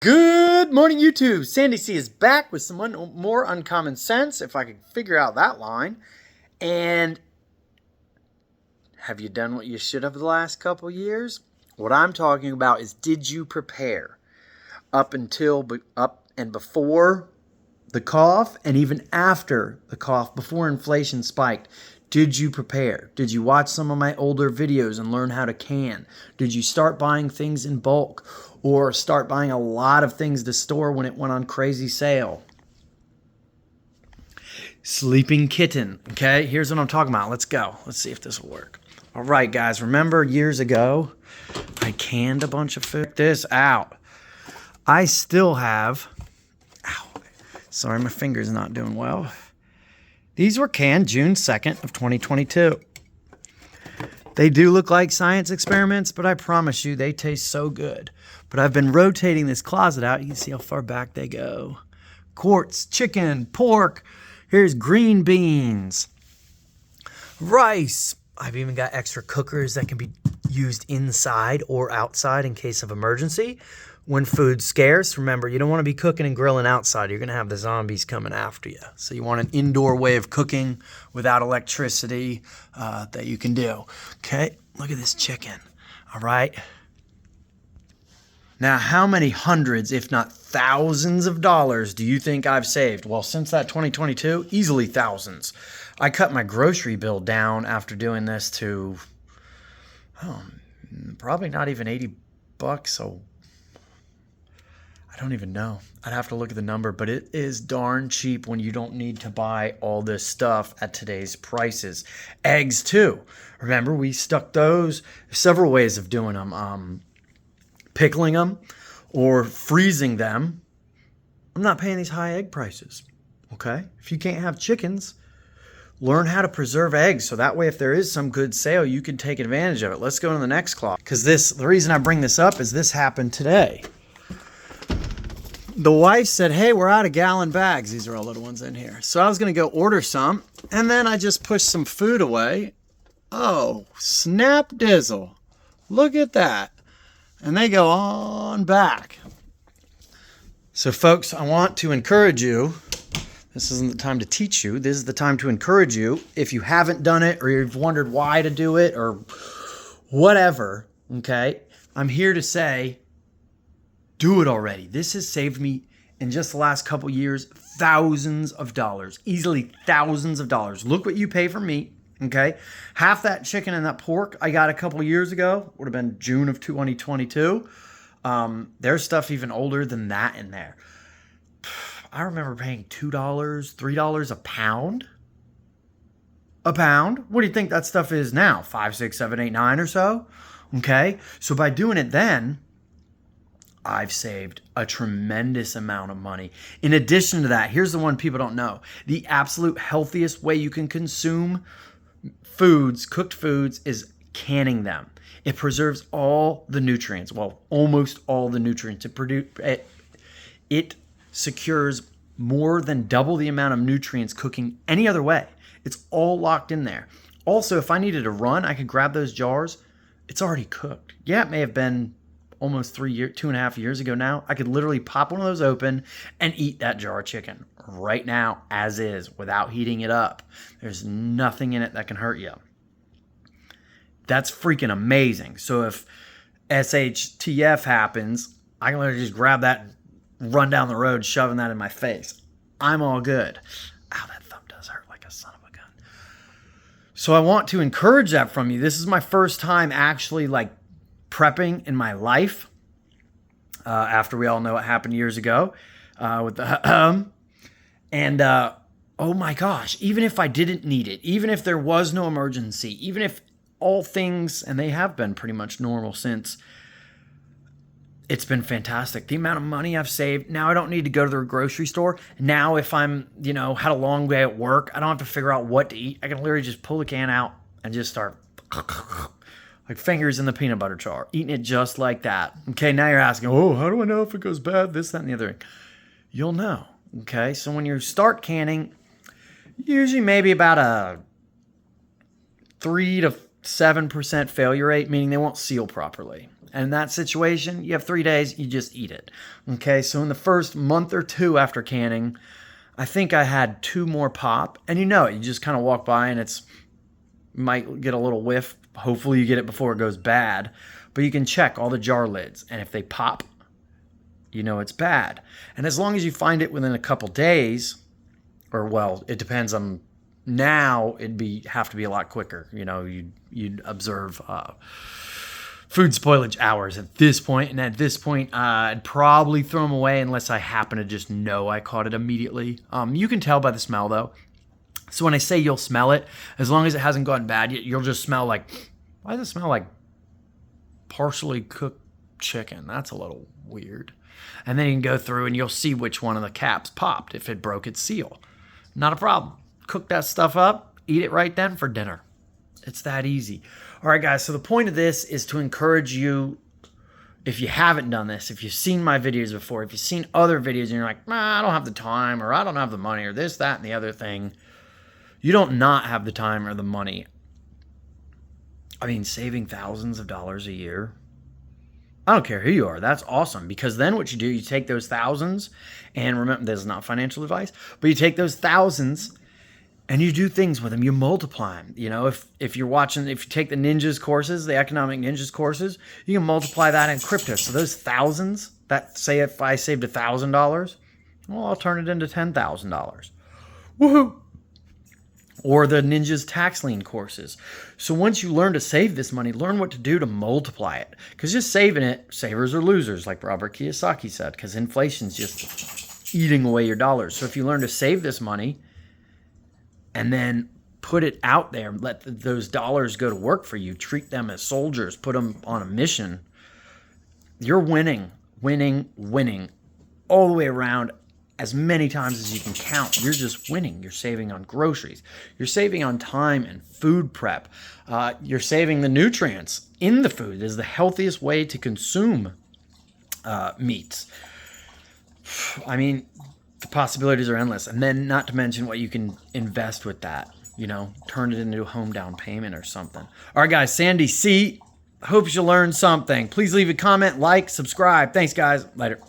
Good morning, YouTube. Sandy C is back with some more uncommon sense, if I could figure out that line. And have you done what you should have the last couple years? What I'm talking about is, did you prepare up and before the cough, and even after the cough, before inflation spiked? Did you prepare? Did you watch some of my older videos and learn how to can? Did you start buying things in bulk or start buying a lot of things to store when it went on crazy sale? Sleeping kitten. Okay, here's what I'm talking about. Let's go. Let's see if this will work. All right, guys, remember years ago, I canned a bunch of food. Check this out. I still have, ow, sorry, my finger's not doing well. These were canned June 2nd of 2022. They do look like science experiments, but I promise you they taste so good. But I've been rotating this closet out. You can see how far back they go. Quarts, chicken, pork. Here's green beans, rice. I've even got extra cookers that can be used inside or outside in case of emergency. When food's scarce, remember, you don't want to be cooking and grilling outside. You're going to have the zombies coming after you. So you want an indoor way of cooking without electricity that you can do. Okay, look at this chicken. All right. Now, how many hundreds, if not thousands of dollars do you think I've saved? Well, since that 2022, easily thousands. I cut my grocery bill down after doing this to probably not even $80. So I don't even know. I'd have to look at the number, but it is darn cheap when you don't need to buy all this stuff at today's prices. Eggs too. Remember, we stuck those. There's several ways of doing them. Pickling them or freezing them. I'm not paying these high egg prices. Okay? If you can't have chickens, learn how to preserve eggs so that way if there is some good sale, you can take advantage of it. Let's go to the next clause. Because the reason I bring this up is this happened today. The wife said, hey, we're out of gallon bags. These are all little ones in here. So I was going to go order some, and then I just pushed some food away. Oh, snap dizzle. Look at that. And they go on back. So, folks, I want to encourage you. This isn't the time to teach you. This is the time to encourage you. If you haven't done it or you've wondered why to do it or whatever, okay, I'm here to say, do it already. This has saved me in just the last couple years thousands of dollars, easily thousands of dollars. Look what you pay for meat, okay? Half that chicken and that pork I got a couple years ago, would have been June of 2022. There's stuff even older than that in there. I remember paying $2, $3 a pound. A pound? What do you think that stuff is now? 5, 6, 7, 8, 9 or so? Okay? So by doing it then, I've saved a tremendous amount of money. In addition to that, here's the one people don't know. The absolute healthiest way you can consume foods, cooked foods, is canning them. It preserves all the nutrients. Well, almost all the nutrients. It secures more than double the amount of nutrients cooking any other way. It's all locked in there. Also, if I needed to run, I could grab those jars. It's already cooked. Yeah, it may have been almost 2.5 years ago now. I could literally pop one of those open and eat that jar of chicken right now as is without heating it up. There's nothing in it that can hurt you. That's freaking amazing. So if SHTF happens, I can literally just grab that and run down the road shoving that in my face. I'm all good. Ow, that thumb does hurt like a son of a gun. So I want to encourage that from you. This is my first time actually prepping in my life after we all know what happened years ago with the and oh my gosh, even if I didn't need it, even if there was no emergency, even if all things, and they have been pretty much normal since, it's been fantastic. The amount of money I've saved. Now I don't need to go to the grocery store. Now if I'm, had a long day at work, I don't have to figure out what to eat. I can literally just pull the can out and just start like fingers in the peanut butter jar, eating it just like that. Okay, now you're asking, oh, how do I know if it goes bad, this, that, and the other thing? You'll know, okay? So when you start canning, usually maybe about a 3 to 7% failure rate, meaning they won't seal properly. And in that situation, you have 3 days, you just eat it. Okay, so in the first month or two after canning, I think I had 2 more pop. And you know it, you just kind of walk by and it's might get a little whiff. Hopefully you get it before it goes bad. But you can check all the jar lids. And if they pop, you know it's bad. And as long as you find it within a couple days, or well, it depends on now, have to be a lot quicker. You know, you'd observe food spoilage hours at this point. And at this point, I'd probably throw them away unless I happen to just know I caught it immediately. You can tell by the smell though. So when I say you'll smell it, as long as it hasn't gone bad yet, you'll just smell like, why does it smell like partially cooked chicken? That's a little weird. And then you can go through and you'll see which one of the caps popped if it broke its seal. Not a problem. Cook that stuff up, eat it right then for dinner. It's that easy. All right, guys, so the point of this is to encourage you, if you haven't done this, if you've seen my videos before, if you've seen other videos and you're like, I don't have the time, or I don't have the money, or this, that, and the other thing. You don't not have the time or the money. I mean, saving thousands of dollars a year, I don't care who you are. That's awesome, because then what you do, you take those thousands, and remember, this is not financial advice, but you take those thousands and you do things with them. You multiply them. You know, if you take the ninjas courses, the economic ninjas courses, you can multiply that in crypto. So those thousands, say if I saved $1,000, well, I'll turn it into $10,000. Woohoo! Or the ninjas tax lien courses. So once you learn to save this money, learn what to do to multiply it. Because just saving it, savers are losers, like Robert Kiyosaki said, because inflation's just eating away your dollars. So if you learn to save this money and then put it out there, let those dollars go to work for you, treat them as soldiers, put them on a mission, you're winning all the way around. As many times as you can count. You're just winning. You're saving on groceries. You're saving on time and food prep. You're saving the nutrients in the food. It is the healthiest way to consume meats. I mean, the possibilities are endless. And then not to mention what you can invest with that. You know, turn it into a home down payment or something. All right, guys. Sandy C. Hope you learned something. Please leave a comment, like, subscribe. Thanks, guys. Later.